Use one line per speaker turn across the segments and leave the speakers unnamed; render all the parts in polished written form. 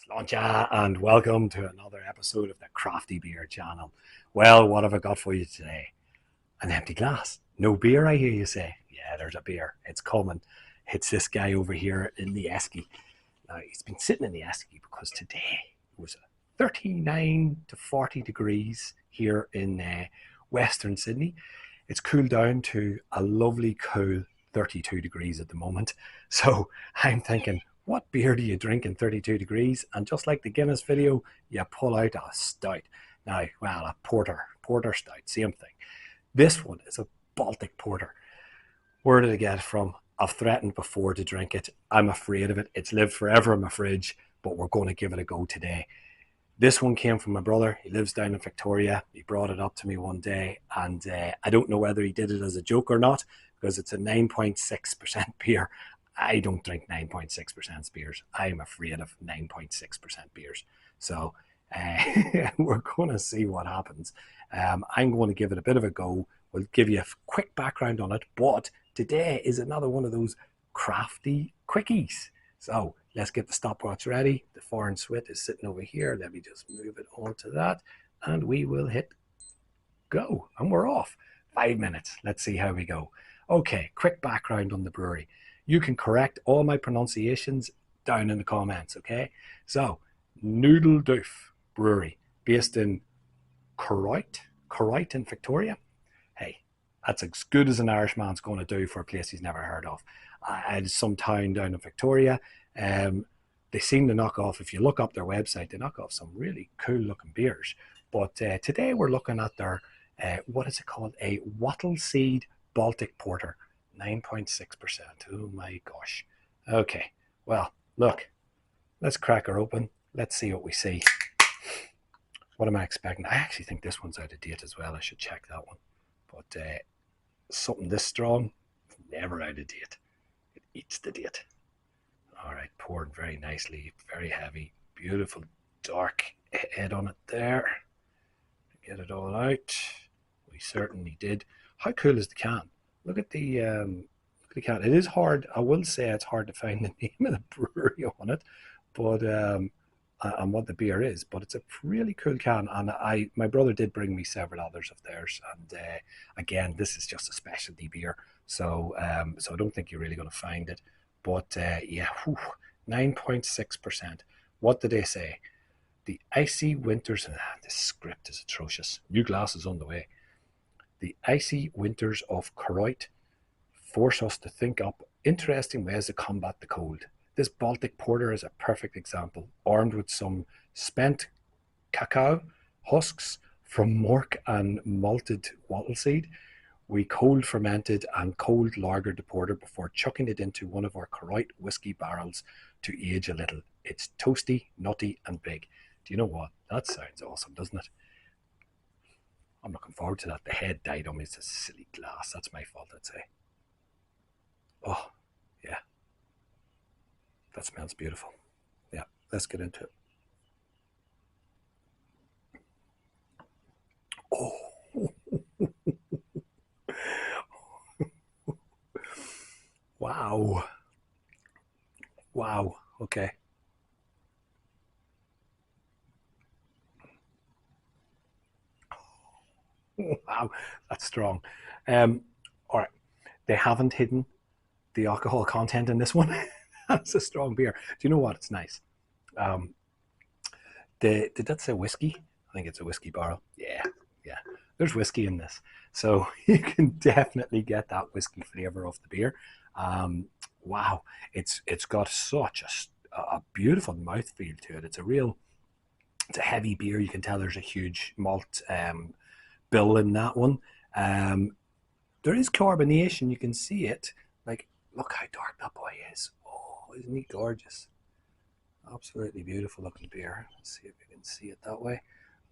Slainte, and welcome to another episode of the Crafty Beer channel. Well, what have I got for you today? An empty glass. No beer, I hear you say. Yeah, there's a beer. It's coming. It's this guy over here in the esky. Now, he's been sitting in the esky because today it was 39 to 40 degrees here in Western Sydney. It's cooled down to a lovely cool 32 degrees at the moment. So I'm thinking, what beer do you drink in 32 degrees? And just like the Guinness video, you pull out a stout. Now, well, a porter stout, same thing. This one is a Baltic porter. Where did I get it from? I've threatened before to drink it. I'm afraid of it. It's lived forever in my fridge, but we're going to give it a go today. This one came from my brother. He lives down in Victoria. He brought it up to me one day, and I don't know whether he did it as a joke or not, because it's a 9.6% beer. I don't drink 9.6% beers. I'm afraid of 9.6% beers. So we're going to see what happens. I'm going to give it a bit of a go. We'll give you a quick background on it, but today is another one of those crafty quickies. So let's get the stopwatch ready. The foreign swit is sitting over here. Let me just move it onto that, and we will hit go, and we're off. 5 minutes. Let's see how we go. Okay, quick background on the brewery. You can correct all my pronunciations down in the comments, okay? So, Noodledoof Brewery, based in Croyte in Victoria. Hey, that's as good as an Irishman's going to do for a place he's never heard of. I had some town down in Victoria. They seem to knock off, if you look up their website, they knock off some really cool looking beers. But today we're looking at their, what is it called? A Wattleseed Baltic Porter. 9.6%. Oh my gosh. Okay, well, look, let's crack her open. Let's see what we see. What am I expecting? I actually think this one's out of date as well. I should check that one. But something this strong, never out of date. It eats the date. All right, poured very nicely, very heavy, beautiful dark head on it there. Get it all out. We certainly did. How cool is the can? Look at the can. It is hard. I will say it's hard to find the name of the brewery on it, but and what the beer is. But it's a really cool can, and my brother did bring me several others of theirs. And again, this is just a specialty beer, so so I don't think you're really going to find it. But yeah, 9.6%. What did they say? The icy winters. This script is atrocious. New glasses on the way. The icy winters of Croyte force us to think up interesting ways to combat the cold. This Baltic porter is a perfect example, armed with some spent cacao husks from Mork and malted Wattleseed. We cold fermented and cold lagered the porter before chucking it into one of our Croyte whiskey barrels to age a little. It's toasty, nutty, and big. Do you know what? That sounds awesome, doesn't it? I'm looking forward to that. The head died on me. It's a silly glass. That's my fault, I'd say. Oh, yeah. That smells beautiful. Yeah, let's get into it. Oh, wow. Wow. Okay. Wow, that's strong. All right. They haven't hidden the alcohol content in this one. That's a strong beer. Do you know what? It's nice. Um, did that say whiskey? I think it's a whiskey barrel. Yeah, yeah. There's whiskey in this, so you can definitely get that whiskey flavor of the beer. Wow, it's got such a beautiful mouthfeel to it. It's a heavy beer. You can tell there's a huge malt bill in that one. There is carbonation. You can see it. Like, look how dark that boy is. Oh, isn't he gorgeous? Absolutely beautiful looking beer. Let's see if we can see it that way.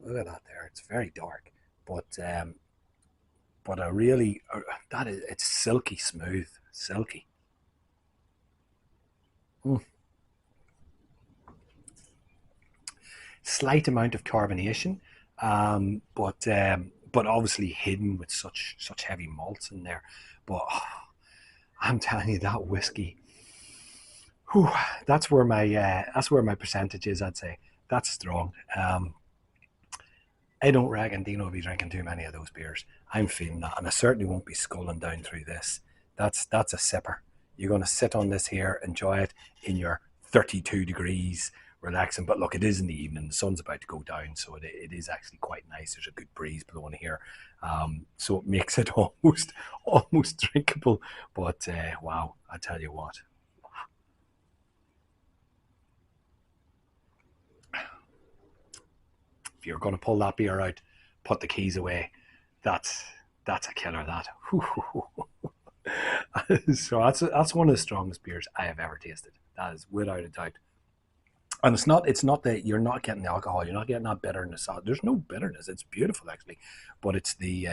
Look at that there. It's very dark, but a really it's silky smooth, silky. Mm. Slight amount of carbonation, but obviously hidden with such heavy malts in there. But I'm telling you, that whiskey, Whew, that's where my percentage is. I'd say that's strong. I don't reckon Dino will be drinking too many of those beers. I'm feeling that, and I certainly won't be sculling down through this. That's a sipper. You're going to sit on this here, enjoy it in your 32 degrees, relaxing. But look, it is in the evening. The sun's about to go down, so it is actually quite nice. There's a good breeze blowing here, so it makes it almost drinkable. But wow, I tell you what. If you're going to pull that beer out, put the keys away. That's that's a killer. That. So that's one of the strongest beers I have ever tasted. That is without a doubt. And it's not that you're not getting the alcohol. You're not getting that bitterness. There's no bitterness. It's beautiful actually, but it's the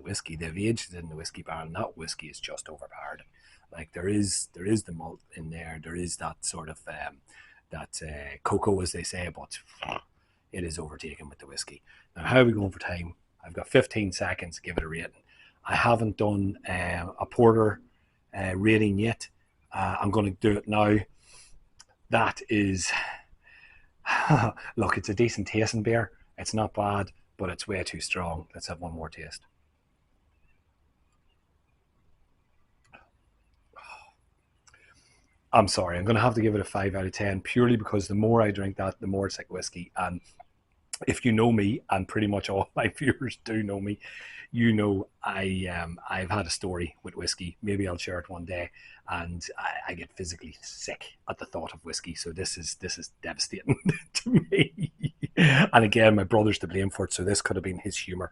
whiskey. They've aged it in the whiskey barrel. And that whiskey is just overpowered. Like there is the malt in there. There is that sort of that cocoa, as they say, but it is overtaken with the whiskey. Now, how are we going for time? I've got 15 seconds to give it a rating. I haven't done a porter rating yet. I'm going to do it now. That is, look, it's a decent tasting beer. It's not bad, but it's way too strong. Let's have one more taste. I'm sorry, I'm going to have to give it a 5 out of 10 purely because the more I drink that, the more it's like whiskey. And if you know me, and pretty much all my viewers do know me, you know I've had a story with whiskey. Maybe I'll share it one day, and I get physically sick at the thought of whiskey. So this is devastating to me. And again, my brother's to blame for it, so this could have been his humour.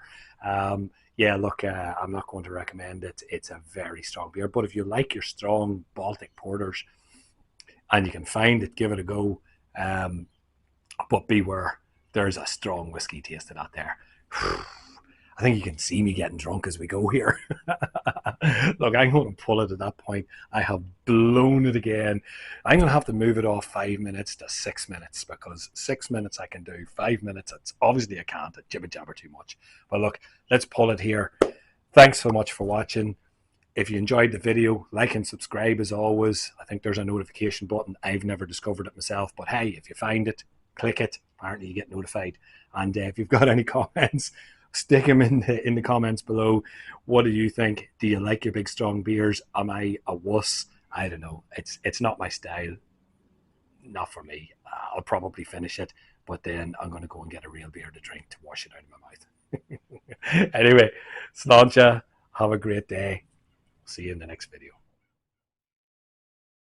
Yeah, look, I'm not going to recommend it. It's a very strong beer, but if you like your strong Baltic porters and you can find it, give it a go. But beware, there's a strong whiskey taste of that there. I think you can see me getting drunk as we go here. Look, I'm going to pull it at that point. I have blown it again. I'm going to have to move it off 5 minutes to 6 minutes because 6 minutes I can do. 5 minutes, it's obviously I can't. I jibber jabber too much. But look, let's pull it here. Thanks so much for watching. If you enjoyed the video, like and subscribe as always. I think there's a notification button. I've never discovered it myself. But hey, if you find it, click it. Apparently you get notified. And if you've got any comments, stick them in the comments below. What do you think? Do you like your big strong beers? Am I a wuss? I don't know. It's not my style. Not for me. I'll probably finish it, but then I'm going to go and get a real beer to drink to wash it out of my mouth. Anyway, Slainte, have a great day. See you in the next video.